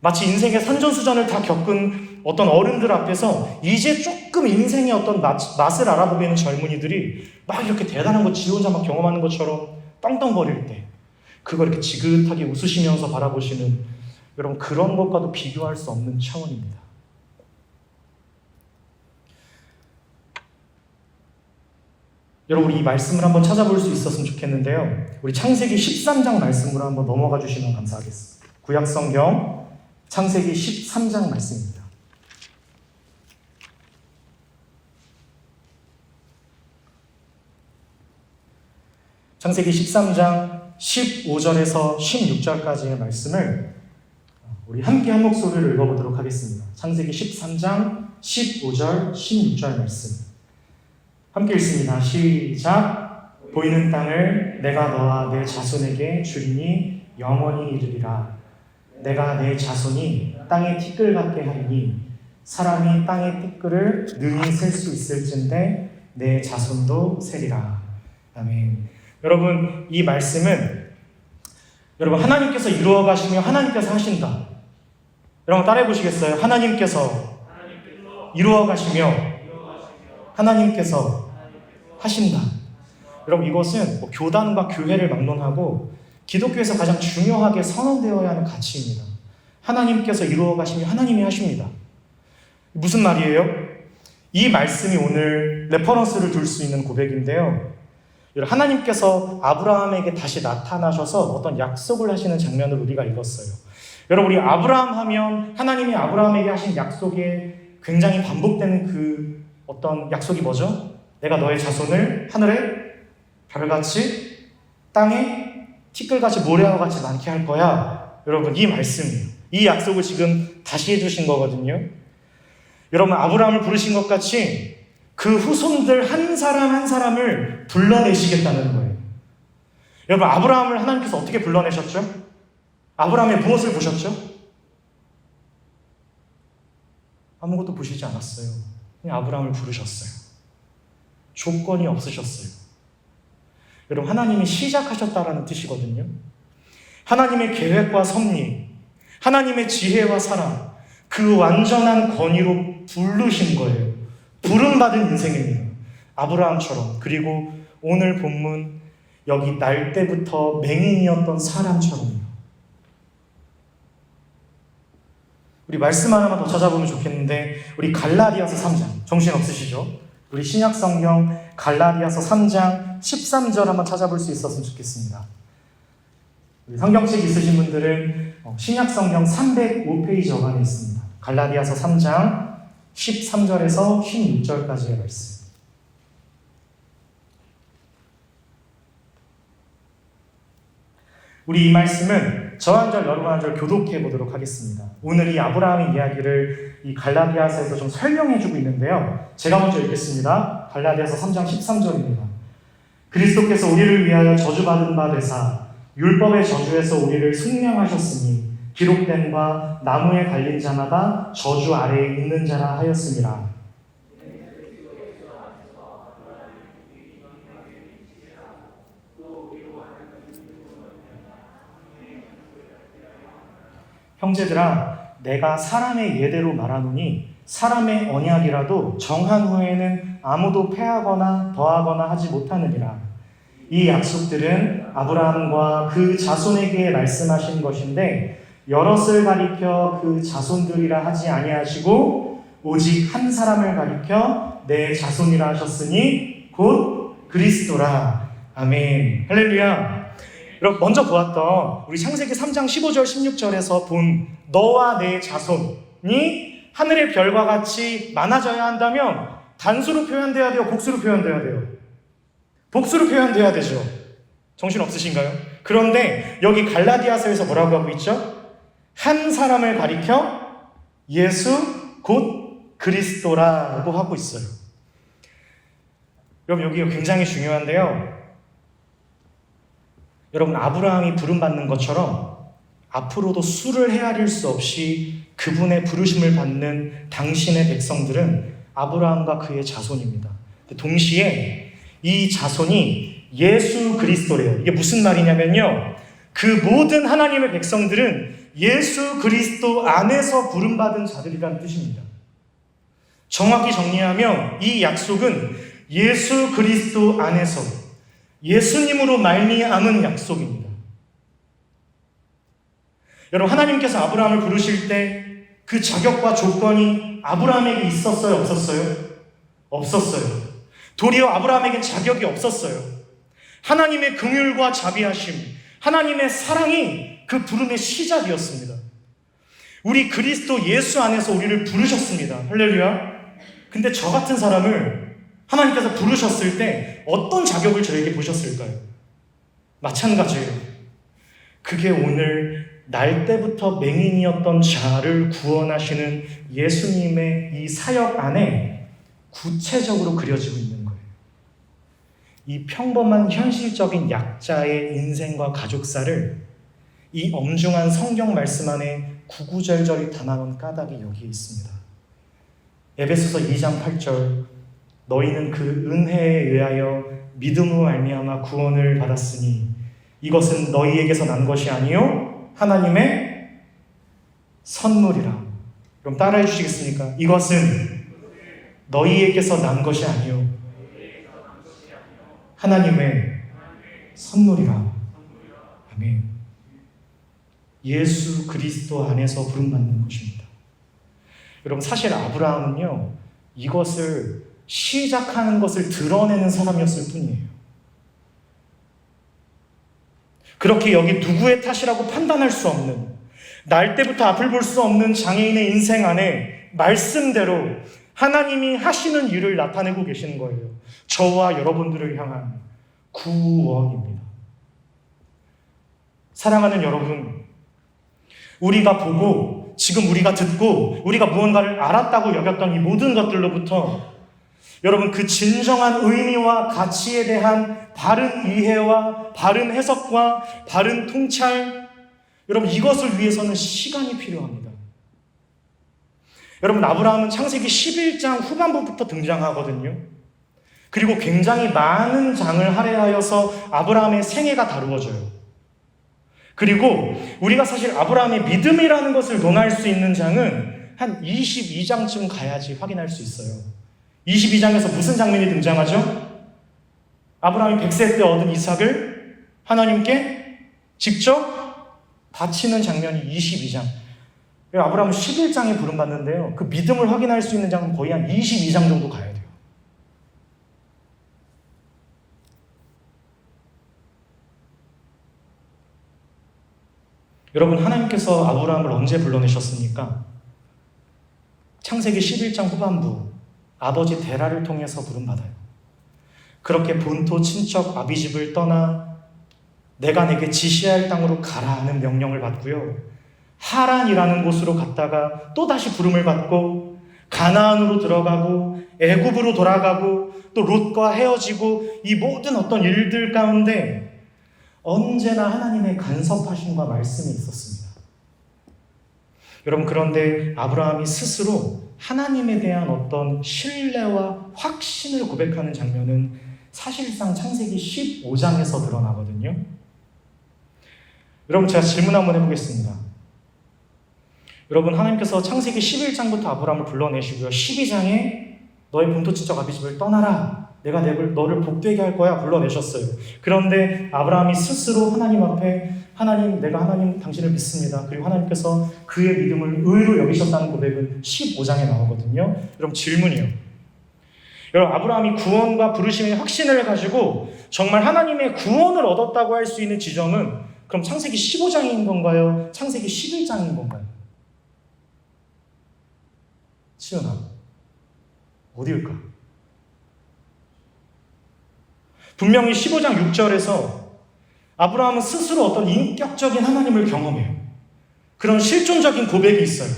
마치 인생의 산전수전을 다 겪은 어떤 어른들 앞에서 이제 조금 인생의 어떤 맛을 알아보게 되는 젊은이들이 막 이렇게 대단한 거 지 혼자 막 경험하는 것처럼 떵떵거릴 때 그걸 이렇게 지긋하게 웃으시면서 바라보시는, 여러분, 그런 것과도 비교할 수 없는 차원입니다. 여러분 우리 이 말씀을 한번 찾아볼 수 있었으면 좋겠는데요. 우리 창세기 13장 말씀으로 한번 넘어가 주시면 감사하겠습니다. 구약성경 창세기 13장 말씀입니다. 창세기 13장 15절에서 16절까지의 말씀을 우리 함께 한 목소리를 읽어보도록 하겠습니다. 창세기 13장 15절, 16절 말씀 함께 읽습니다. 시작. 보이는 땅을 내가 너와 내 자손에게 주리니 영원히 이르리라. 내가 내 자손이 땅의 티끌 같게 하리니 사람이 땅의 티끌을 능히 셀 수 있을진데 내 자손도 세리라. 아멘. 여러분 이 말씀은 여러분 하나님께서 이루어 가시며 하나님께서 하신다. 여러분 따라해 보시겠어요? 하나님께서 이루어 가시며 하나님께서 하신다. 여러분 이것은 교단과 교회를 막론하고 기독교에서 가장 중요하게 선언되어야 하는 가치입니다. 하나님께서 이루어 가시며 하나님이 하십니다. 무슨 말이에요? 이 말씀이 오늘 레퍼런스를 둘 수 있는 고백인데요. 하나님께서 아브라함에게 다시 나타나셔서 어떤 약속을 하시는 장면을 우리가 읽었어요. 여러분 우리 아브라함 하면 하나님이 아브라함에게 하신 약속에 굉장히 반복되는 그 어떤 약속이 뭐죠? 내가 너의 자손을 하늘에 별같이 땅에 티끌같이 모래와 같이 많게 할 거야. 여러분 이 말씀이에요. 이 약속을 지금 다시 해주신 거거든요. 여러분 아브라함을 부르신 것 같이 그 후손들 한 사람 한 사람을 불러내시겠다는 거예요. 여러분 아브라함을 하나님께서 어떻게 불러내셨죠? 아브라함의 무엇을 보셨죠? 아무것도 보시지 않았어요. 그냥 아브라함을 부르셨어요. 조건이 없으셨어요. 여러분 하나님이 시작하셨다라는 뜻이거든요. 하나님의 계획과 섭리, 하나님의 지혜와 사랑, 그 완전한 권위로 부르신 거예요. 부름받은 인생입니다. 아브라함처럼. 그리고 오늘 본문 여기 날 때부터 맹인이었던 사람처럼요. 우리 말씀 하나만 더 찾아보면 좋겠는데 우리 갈라디아서 3장 정신 없으시죠? 우리 신약성경 갈라디아서 3장 13절 한번 찾아볼 수 있었으면 좋겠습니다. 우리 성경책 있으신 분들은 신약성경 305페이지 어간에 있습니다. 갈라디아서 3장 13절에서 16절까지의 말씀. 우리 이 말씀은 저 한 절 여러분 한 절 교독해 보도록 하겠습니다. 오늘 이 아브라함의 이야기를 이 갈라디아서에서 좀 설명해 주고 있는데요. 제가 먼저 읽겠습니다. 갈라디아서 3장 13절입니다. 그리스도께서 우리를 위하여 저주받은 바 되사 율법의 저주에서 우리를 승량하셨으니 기록된 바 나무에 달린 자마다 저주 아래에 있는 자라 하였음이라. 형제들아 내가 사람의 예대로 말하노니 사람의 언약이라도 정한 후에는 아무도 폐하거나 더하거나 하지 못하느니라. 이 약속들은 아브라함과 그 자손에게 말씀하신 것인데 여럿을 가리켜 그 자손들이라 하지 아니하시고 오직 한 사람을 가리켜 내 자손이라 하셨으니 곧 그리스도라. 아멘. 할렐루야. 여러분 먼저 보았던 우리 창세기 3장 15절 16절에서 본 너와 내 자손이 하늘의 별과 같이 많아져야 한다면 단수로 표현돼야 돼요? 복수로 표현돼야 돼요? 복수로 표현돼야 되죠. 정신 없으신가요? 그런데 여기 갈라디아서에서 뭐라고 하고 있죠? 한 사람을 가리켜 예수 곧 그리스도라고 하고 있어요. 여러분 여기가 굉장히 중요한데요. 여러분 아브라함이 부름받는 것처럼 앞으로도 수를 헤아릴 수 없이 그분의 부르심을 받는 당신의 백성들은 아브라함과 그의 자손입니다. 동시에 이 자손이 예수 그리스도래요. 이게 무슨 말이냐면요. 그 모든 하나님의 백성들은 예수 그리스도 안에서 부름받은 자들이라는 뜻입니다. 정확히 정리하면 이 약속은 예수 그리스도 안에서 예수님으로 말미암은 약속입니다. 여러분 하나님께서 아브라함을 부르실 때 그 자격과 조건이 아브라함에게 있었어요? 없었어요? 없었어요. 도리어 아브라함에겐 자격이 없었어요. 하나님의 긍휼과 자비하심, 하나님의 사랑이 그 부름의 시작이었습니다. 우리 그리스도 예수 안에서 우리를 부르셨습니다. 할렐루야. 근데 저 같은 사람을 하나님께서 부르셨을 때 어떤 자격을 저에게 보셨을까요? 마찬가지예요. 그게 오늘 날 때부터 맹인이었던 자를 구원하시는 예수님의 이 사역 안에 구체적으로 그려지고 있는 거예요. 이 평범한 현실적인 약자의 인생과 가족사를 이 엄중한 성경 말씀 안에 구구절절히 담아놓은 까닭이 여기에 있습니다. 에베소서 2장 8절, 너희는 그 은혜에 의하여 믿음으로 말미암아 구원을 받았으니 이것은 너희에게서 난 것이 아니요 하나님의 선물이라. 그럼 따라해 주시겠습니까? 이것은 너희에게서 난 것이 아니요 하나님의 선물이라. 아멘. 예수 그리스도 안에서 부름받는 것입니다. 여러분, 사실 아브라함은요, 이것을 시작하는 것을 드러내는 사람이었을 뿐이에요. 그렇게 여기 누구의 탓이라고 판단할 수 없는, 날 때부터 앞을 볼 수 없는 장애인의 인생 안에 말씀대로 하나님이 하시는 일을 나타내고 계시는 거예요. 저와 여러분들을 향한 구원입니다. 사랑하는 여러분, 우리가 보고 지금 우리가 듣고 우리가 무언가를 알았다고 여겼던 이 모든 것들로부터 여러분, 그 진정한 의미와 가치에 대한 바른 이해와 바른 해석과 바른 통찰, 여러분, 이것을 위해서는 시간이 필요합니다. 여러분, 아브라함은 창세기 11장 후반부부터 등장하거든요. 그리고 굉장히 많은 장을 할애하여서 아브라함의 생애가 다루어져요. 그리고 우리가 사실 아브라함의 믿음이라는 것을 논할 수 있는 장은 한 22장쯤 가야지 확인할 수 있어요. 22장에서 무슨 장면이 등장하죠? 아브라함이 100세 때 얻은 이삭을 하나님께 직접 바치는 장면이 22장. 아브라함은 11장에 부름받는데요. 그 믿음을 확인할 수 있는 장은 거의 한 22장 정도 가야 돼요. 여러분, 하나님께서 아브라함을 언제 불러내셨습니까? 창세기 11장 후반부, 아버지 데라를 통해서 부름받아요. 그렇게 본토 친척 아비집을 떠나 내가 내게 지시할 땅으로 가라 하는 명령을 받고요. 하란이라는 곳으로 갔다가 또다시 부름을 받고 가나안으로 들어가고 애굽으로 돌아가고 또 롯과 헤어지고, 이 모든 어떤 일들 가운데 언제나 하나님의 간섭하심과 말씀이 있었습니다. 여러분, 그런데 아브라함이 스스로 하나님에 대한 어떤 신뢰와 확신을 고백하는 장면은 사실상 창세기 15장에서 드러나거든요. 여러분, 제가 질문 한번 해보겠습니다. 여러분, 하나님께서 창세기 11장부터 아브라함을 불러내시고요, 12장에 너의 본토 친척 아비집을 떠나라, 내가 너를 복되게 할 거야 불러내셨어요. 그런데 아브라함이 스스로 하나님 앞에, 하나님, 내가 하나님 당신을 믿습니다. 그리고 하나님께서 그의 믿음을 의로 여기셨다는 고백은 15장에 나오거든요. 여러분, 질문이에요. 여러분, 아브라함이 구원과 부르심의 확신을 가지고 정말 하나님의 구원을 얻었다고 할 수 있는 지점은 그럼 창세기 15장인 건가요? 창세기 11장인 건가요? 치은아, 어디일까? 분명히 15장 6절에서 아브라함은 스스로 어떤 인격적인 하나님을 경험해요. 그런 실존적인 고백이 있어요.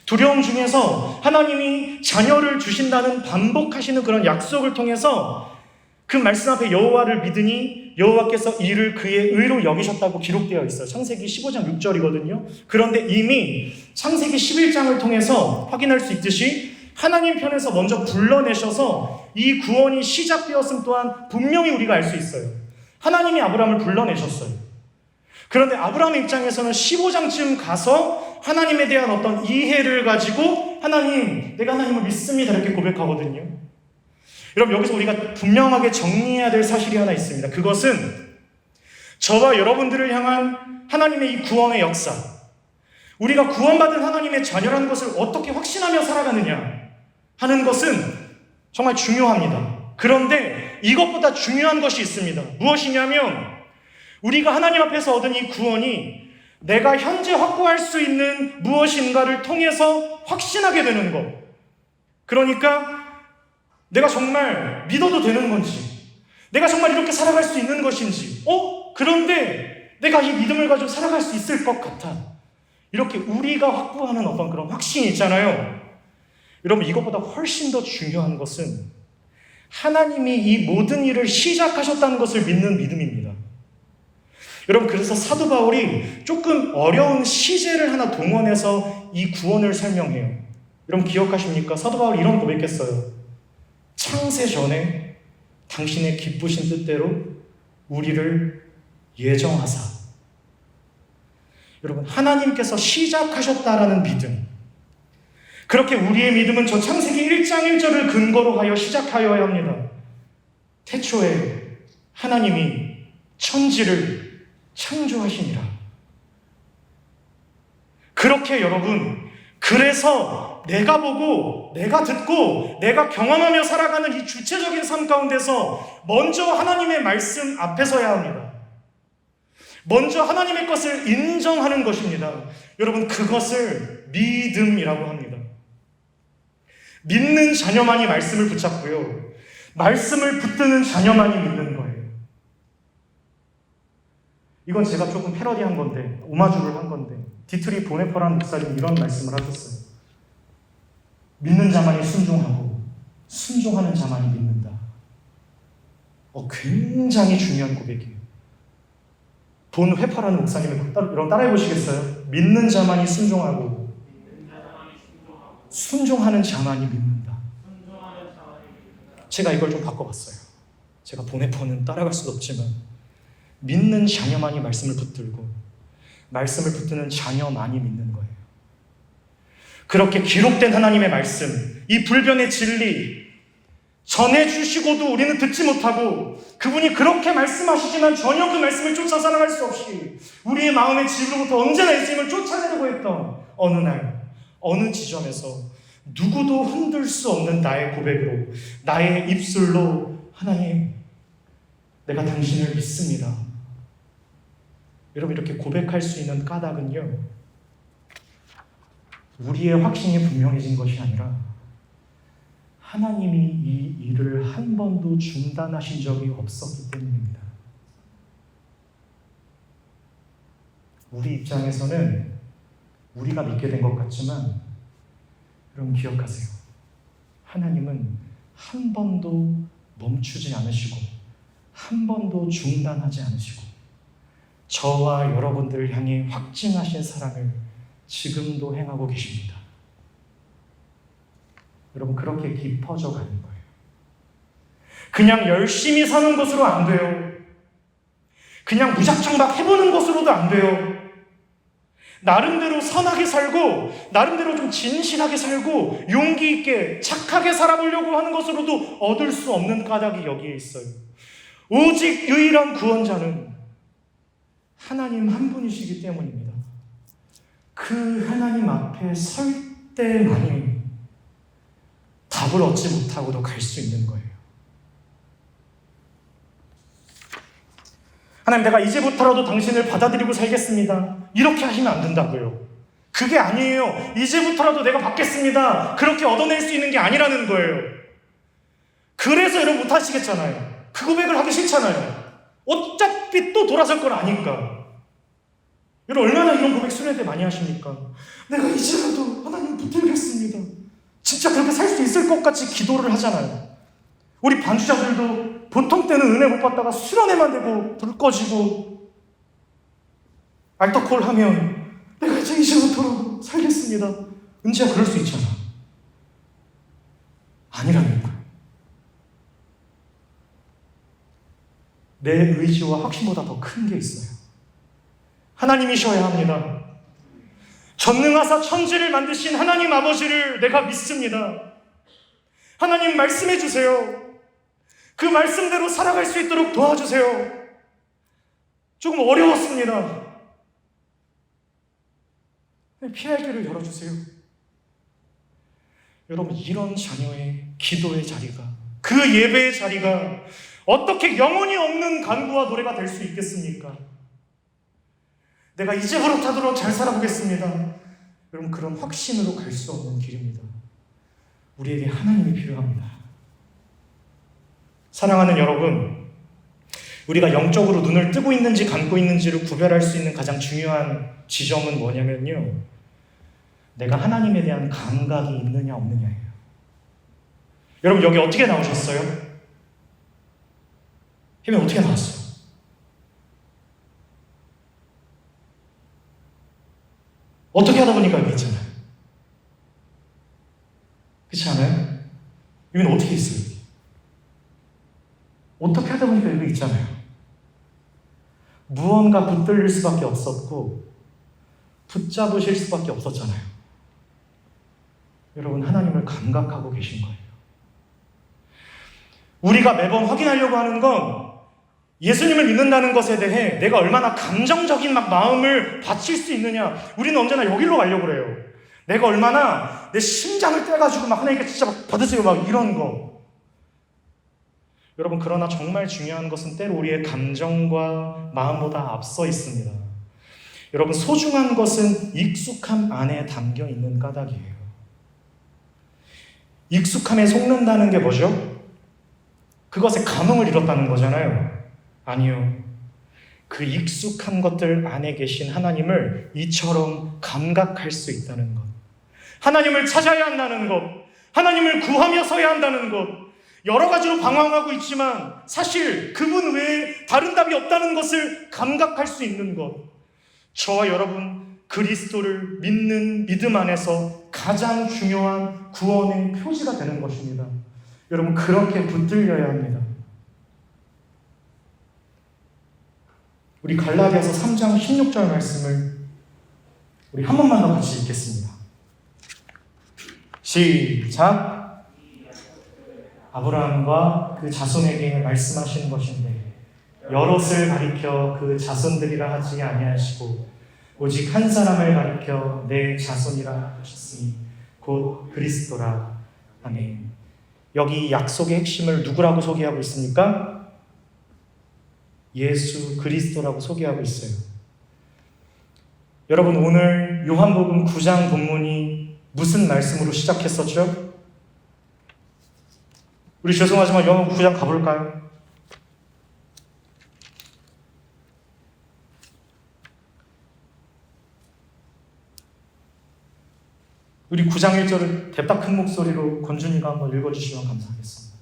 두려움 중에서 하나님이 자녀를 주신다는 반복하시는 그런 약속을 통해서 그 말씀 앞에 여호와를 믿으니 여호와께서 이를 그의 의로 여기셨다고 기록되어 있어요. 창세기 15장 6절이거든요. 그런데 이미 창세기 11장을 통해서 확인할 수 있듯이 하나님 편에서 먼저 불러내셔서 이 구원이 시작되었음 또한 분명히 우리가 알 수 있어요. 하나님이 아브라함을 불러내셨어요. 그런데 아브라함의 입장에서는 15장쯤 가서 하나님에 대한 어떤 이해를 가지고 하나님, 내가 하나님을 믿습니다 이렇게 고백하거든요. 여러분, 여기서 우리가 분명하게 정리해야 될 사실이 하나 있습니다. 그것은 저와 여러분들을 향한 하나님의 이 구원의 역사, 우리가 구원받은 하나님의 자녀라는 것을 어떻게 확신하며 살아가느냐 하는 것은 정말 중요합니다. 그런데 이것보다 중요한 것이 있습니다. 무엇이냐면 우리가 하나님 앞에서 얻은 이 구원이 내가 현재 확보할 수 있는 무엇인가를 통해서 확신하게 되는 것. 그러니까 내가 정말 믿어도 되는 건지, 내가 정말 이렇게 살아갈 수 있는 것인지, 그런데 내가 이 믿음을 가지고 살아갈 수 있을 것 같아. 이렇게 우리가 확보하는 어떤 그런 확신이 있잖아요. 여러분, 이것보다 훨씬 더 중요한 것은 하나님이 이 모든 일을 시작하셨다는 것을 믿는 믿음입니다. 여러분, 그래서 사도 바울이 조금 어려운 시제를 하나 동원해서 이 구원을 설명해요. 여러분 기억하십니까? 사도 바울이 이런 고백했어요. 창세 전에 당신의 기쁘신 뜻대로 우리를 예정하사. 여러분, 하나님께서 시작하셨다라는 믿음, 그렇게 우리의 믿음은 저 창세기 1장 1절을 근거로 하여 시작하여야 합니다. 태초에 하나님이 천지를 창조하시니라. 그렇게 여러분, 그래서 내가 보고 내가 듣고 내가 경험하며 살아가는 이 주체적인 삶 가운데서 먼저 하나님의 말씀 앞에 서야 합니다. 먼저 하나님의 것을 인정하는 것입니다. 여러분, 그것을 믿음이라고 합니다. 믿는 자녀만이 말씀을 붙잡고요, 말씀을 붙드는 자녀만이 믿는 거예요. 이건 제가 조금 패러디한 건데, 오마주를 한 건데, 디트리 보네퍼라는 목사님이 이런 말씀을 하셨어요. 믿는 자만이 순종하고 순종하는 자만이 믿는다. 굉장히 중요한 고백이에요. 본 회파라는 목사님이 여러분 따라해 보시겠어요? 믿는 자만이 순종하고 순종하는 자만이 믿는다. 제가 이걸 좀 바꿔봤어요. 제가 본 회파는 따라갈 수도 없지만 믿는 자녀만이 말씀을 붙들고 말씀을 붙드는 자녀만이 믿는 거예요. 그렇게 기록된 하나님의 말씀, 이 불변의 진리 전해주시고도 우리는 듣지 못하고, 그분이 그렇게 말씀하시지만 전혀 그 말씀을 쫓아 살아갈 수 없이 우리의 마음의 집으로부터 언제나 예수님을 쫓아내려고 했던 어느 날, 어느 지점에서 누구도 흔들 수 없는 나의 고백으로, 나의 입술로, 하나님, 내가 당신을 믿습니다. 여러분, 이렇게 고백할 수 있는 까닭은요, 우리의 확신이 분명해진 것이 아니라 하나님이 이 일을 한 번도 중단하신 적이 없었기 때문입니다. 우리 입장에서는 우리가 믿게 된 것 같지만, 여러분 기억하세요. 하나님은 한 번도 멈추지 않으시고 한 번도 중단하지 않으시고 저와 여러분들을 향해 확증하신 사랑을 지금도 행하고 계십니다. 여러분, 그렇게 깊어져 가는 거예요. 그냥 열심히 사는 것으로 안 돼요. 그냥 무작정 막 해보는 것으로도 안 돼요. 나름대로 선하게 살고 나름대로 좀 진실하게 살고 용기 있게 착하게 살아보려고 하는 것으로도 얻을 수 없는 까닭이 여기에 있어요. 오직 유일한 구원자는 하나님 한 분이시기 때문입니다. 그 하나님 앞에 설 때만이 답을 얻지 못하고도 갈 수 있는 거예요. 하나님, 내가 이제부터라도 당신을 받아들이고 살겠습니다. 이렇게 하시면 안 된다고요. 그게 아니에요. 이제부터라도 내가 받겠습니다. 그렇게 얻어낼 수 있는 게 아니라는 거예요. 그래서 여러분 못하시겠잖아요. 그 고백을 하기 싫잖아요. 어차피 또 돌아설 걸 아니까. 여러분, 얼마나 이런 고백 수련회 때 많이 하십니까? 내가 이제라도 하나님 붙들겠습니다. 진짜 그렇게 살 수 있을 것 같이 기도를 하잖아요. 우리 반주자들도 보통 때는 은혜 못 받다가 수련회만 되고 불 꺼지고 알터콜 하면 내가 이제 이제부터 살겠습니다. 은지야, 그럴 수 있잖아. 아니라는 거예요. 내 의지와 확신보다 더 큰 게 있어요. 하나님이셔야 합니다. 전능하사 천지를 만드신 하나님 아버지를 내가 믿습니다. 하나님, 말씀해 주세요. 그 말씀대로 살아갈 수 있도록 도와주세요. 조금 어려웠습니다. 피할 길을 열어주세요. 여러분, 이런 자녀의 기도의 자리가 그 예배의 자리가 어떻게 영혼이 없는 간구와 노래가 될 수 있겠습니까? 내가 이제 그렇다더라도 잘 살아보겠습니다. 여러분, 그런 확신으로 갈 수 없는 길입니다. 우리에게 하나님이 필요합니다. 사랑하는 여러분, 우리가 영적으로 눈을 뜨고 있는지 감고 있는지를 구별할 수 있는 가장 중요한 지점은 뭐냐면요, 내가 하나님에 대한 감각이 있느냐 없느냐예요. 여러분, 여기 어떻게 나오셨어요? 힘이 어떻게 나왔어요? 어떻게 하다 보니까 여기 있잖아요. 그렇지 않아요? 여기는 어떻게 있어요? 어떻게 하다 보니까 여기 있잖아요. 무언가 붙들릴 수밖에 없었고 붙잡으실 수밖에 없었잖아요. 여러분, 하나님을 감각하고 계신 거예요. 우리가 매번 확인하려고 하는 건 예수님을 믿는다는 것에 대해 내가 얼마나 감정적인 마음을 바칠 수 있느냐. 우리는 언제나 여기로 가려고 그래요. 내가 얼마나 내 심장을 떼가지고 하나님께 진짜 받으세요 이런 거. 여러분, 그러나 정말 중요한 것은 때로 우리의 감정과 마음보다 앞서 있습니다. 여러분, 소중한 것은 익숙함 안에 담겨 있는 까닭이에요. 익숙함에 속는다는 게 뭐죠? 그것에 감흥을 잃었다는 거잖아요. 아니요. 그 익숙한 것들 안에 계신 하나님을 이처럼 감각할 수 있다는 것. 하나님을 찾아야 한다는 것. 하나님을 구하며 서야 한다는 것. 여러 가지로 방황하고 있지만 사실 그분 외에 다른 답이 없다는 것을 감각할 수 있는 것. 저와 여러분, 그리스도를 믿는 믿음 안에서 가장 중요한 구원의 표지가 되는 것입니다. 여러분, 그렇게 붙들려야 합니다. 우리 갈라디아서 3장 16절 말씀을 우리 한 번만 더 같이 읽겠습니다. 시작. 아브라함과 그 자손에게 말씀하신 것인데 여럿을 가리켜 그 자손들이라 하지 아니하시고 오직 한 사람을 가리켜 내 자손이라 하셨으니 곧 그리스도라. 아멘. 여기 약속의 핵심을 누구라고 소개하고 있습니까? 예수 그리스도라고 소개하고 있어요. 여러분, 오늘 요한복음 9장 본문이 무슨 말씀으로 시작했었죠? 우리 죄송하지만 요한복음 9장 가볼까요? 우리 9장 1절을 대박 큰 목소리로 권준이가 한번 읽어주시면 감사하겠습니다.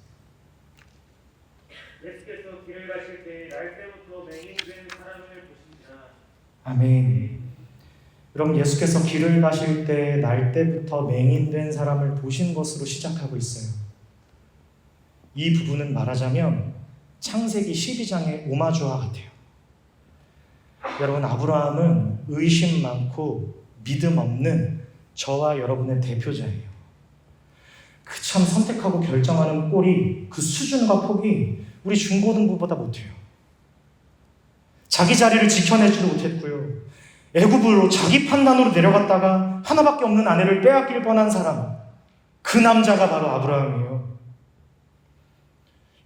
예수께서 길을 가실 때 날 때부터 맹인된 사람을 보시니라. 아멘. 여러분, 예수께서 길을 가실 때 날 때부터 맹인된 사람을 보신 것으로 시작하고 있어요. 이 부분은 말하자면 창세기 12장의 오마주와 같아요. 여러분, 아브라함은 의심 많고 믿음 없는 저와 여러분의 대표자예요. 그 참 선택하고 결정하는 꼴이, 그 수준과 폭이 우리 중고등부보다 못해요. 자기 자리를 지켜내지도 못했고요. 애굽으로 자기 판단으로 내려갔다가 하나밖에 없는 아내를 빼앗길 뻔한 사람, 그 남자가 바로 아브라함이에요.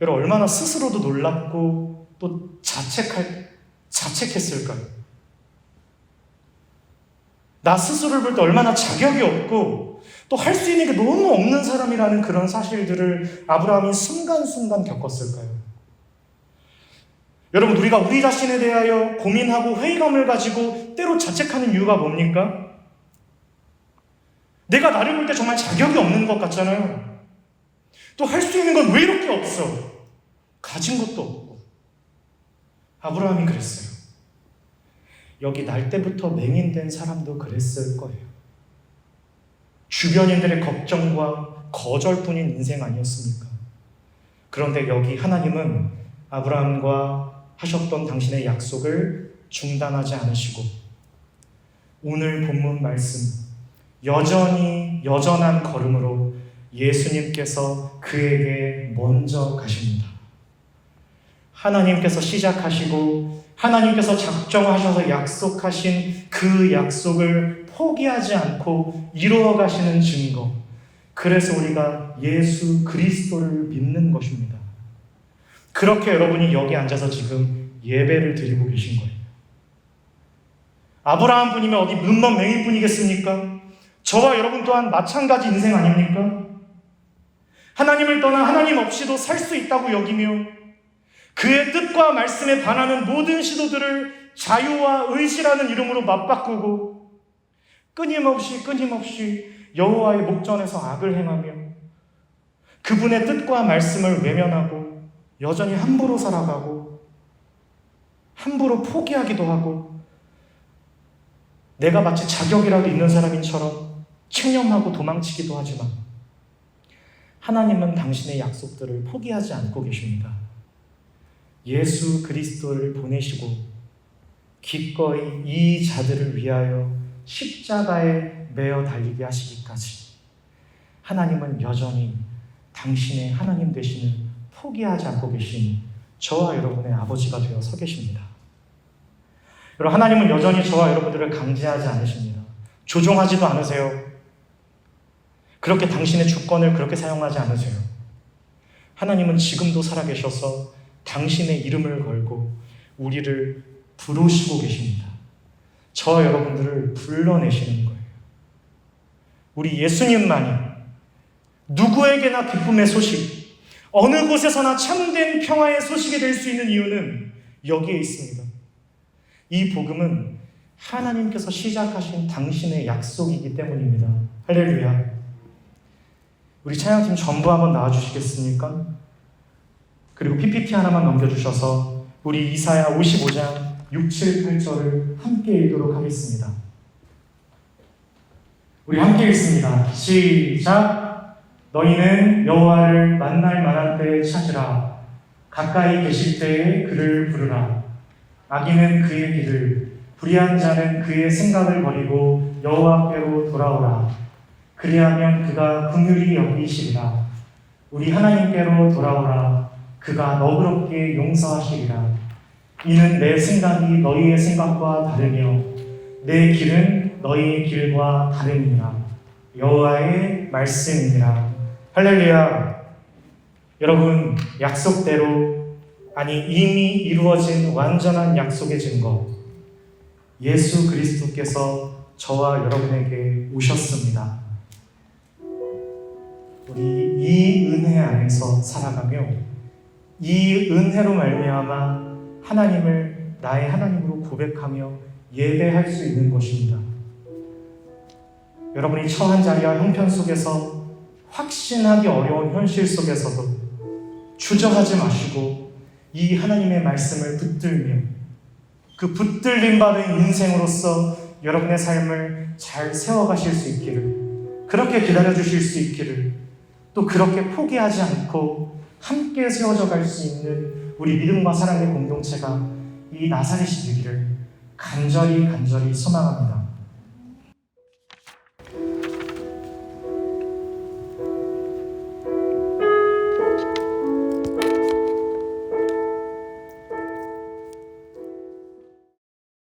여러분, 얼마나 스스로도 놀랍고 또 자책했을까요? 나 스스로를 볼 때 얼마나 자격이 없고 또 할 수 있는 게 너무 없는 사람이라는 그런 사실들을 아브라함이 순간순간 겪었을까요? 여러분, 우리가 우리 자신에 대하여 고민하고 회의감을 가지고 때로 자책하는 이유가 뭡니까? 내가 나를 볼 때 정말 자격이 없는 것 같잖아요. 또 할 수 있는 건 왜 이렇게 없어? 가진 것도 없고. 아브라함이 그랬어요. 여기 날 때부터 맹인된 사람도 그랬을 거예요. 주변인들의 걱정과 거절뿐인 인생 아니었습니까? 그런데 여기 하나님은 아브라함과 하셨던 당신의 약속을 중단하지 않으시고 오늘 본문 말씀, 여전한 걸음으로 예수님께서 그에게 먼저 가십니다. 하나님께서 시작하시고 하나님께서 작정하셔서 약속하신 그 약속을 포기하지 않고 이루어 가시는 증거, 그래서 우리가 예수 그리스도를 믿는 것입니다. 그렇게 여러분이 여기 앉아서 지금 예배를 드리고 계신 거예요. 아브라함 분이면 어디 눈먼 맹인뿐이겠습니까? 저와 여러분 또한 마찬가지 인생 아닙니까? 하나님을 떠나 하나님 없이도 살 수 있다고 여기며 그의 뜻과 말씀에 반하는 모든 시도들을 자유와 의지라는 이름으로 맞바꾸고 끊임없이 여호와의 목전에서 악을 행하며 그분의 뜻과 말씀을 외면하고 여전히 함부로 살아가고 함부로 포기하기도 하고 내가 마치 자격이라도 있는 사람인처럼 체념하고 도망치기도 하지만 하나님은 당신의 약속들을 포기하지 않고 계십니다. 예수 그리스도를 보내시고 기꺼이 이 자들을 위하여 십자가에 매어 달리게 하시기까지 하나님은 여전히 당신의 하나님 되시는 포기하지 않고 계신 저와 여러분의 아버지가 되어 서 계십니다. 여러분, 하나님은 여전히 저와 여러분들을 강제하지 않으십니다. 조종하지도 않으세요. 그렇게 당신의 주권을 그렇게 사용하지 않으세요. 하나님은 지금도 살아계셔서 당신의 이름을 걸고 우리를 부르시고 계십니다. 저와 여러분들을 불러내시는 거예요. 우리 예수님만이 누구에게나 기쁨의 소식, 어느 곳에서나 참된 평화의 소식이 될 수 있는 이유는 여기에 있습니다. 이 복음은 하나님께서 시작하신 당신의 약속이기 때문입니다. 할렐루야. 우리 찬양팀 전부 한번 나와주시겠습니까? 그리고 PPT 하나만 넘겨주셔서 우리 이사야 55장 6, 7, 8절을 함께 읽도록 하겠습니다. 우리 함께 읽습니다. 시작! 너희는 여호와를 만날 만한 때에 찾으라. 가까이 계실 때에 그를 부르라. 악인은 그의 길을, 불의한 자는 그의 생각을 버리고 여호와께로 돌아오라. 그리하면 그가 긍휼히 여기시리라. 우리 하나님께로 돌아오라. 그가 너그럽게 용서하시리라. 이는 내 생각이 너희의 생각과 다르며 내 길은 너희의 길과 다름이니라. 여호와의 말씀이니라. 할렐루야. 여러분, 약속대로, 아니 이미 이루어진 완전한 약속의 증거, 예수 그리스도께서 저와 여러분에게 오셨습니다. 우리 이 은혜 안에서 살아가며 이 은혜로 말미암아 하나님을 나의 하나님으로 고백하며 예배할 수 있는 것입니다. 여러분이 처한 자리와 형편 속에서 확신하기 어려운 현실 속에서도 주저하지 마시고 이 하나님의 말씀을 붙들며 그 붙들림 받은 인생으로서 여러분의 삶을 잘 세워가실 수 있기를, 그렇게 기다려주실 수 있기를, 또 그렇게 포기하지 않고 함께 세워져 갈 수 있는 우리 믿음과 사랑의 공동체가 이 나사렛이 되기를 간절히 소망합니다.